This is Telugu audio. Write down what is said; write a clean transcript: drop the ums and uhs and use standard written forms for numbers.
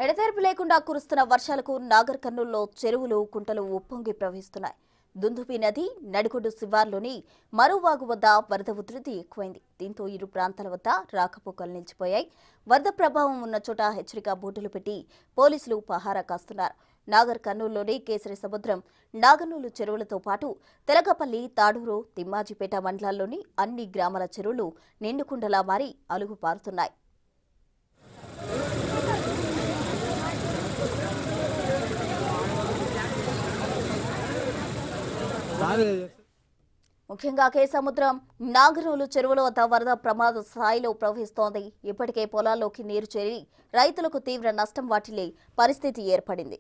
ఎడతెరిపి లేకుండా కురుస్తున్న వర్షాలకు నాగర్ కర్నూల్లో చెరువులు కుంటలు ఉప్పొంగి ప్రవహిస్తున్నాయి. దుందుపి నది నడిగొడ్డు శివార్లోని మరో వాగు వద్ద వరద ఉధృతి ఎక్కువైంది. దీంతో ఇరు ప్రాంతాల వద్ద రాకపోకలు నిలిచిపోయాయి. వరద ప్రభావం ఉన్న చోట హెచ్చరిక బోర్డులు పెట్టి పోలీసులు పహారా కాస్తున్నారు. నాగర్ కర్నూల్లోని కేసరి సముద్రం, నాగనూలు చెరువులతో పాటు తెలగపల్లి, తాడూరు, తిమ్మాజిపేట మండలాల్లోని అన్ని గ్రామాల చెరువులు నిండుకుండలా మారి అలుగు పారుతున్నాయి. ముఖ్యంగా సముద్రం, నాగనూలు చెరువుల వద్ద వరద ప్రమాద స్థాయిలో ప్రవహిస్తోంది. ఇప్పటికే పొలాల్లోకి నీరు చేరి రైతులకు తీవ్ర నష్టం వాటిల్లే పరిస్థితి ఏర్పడింది.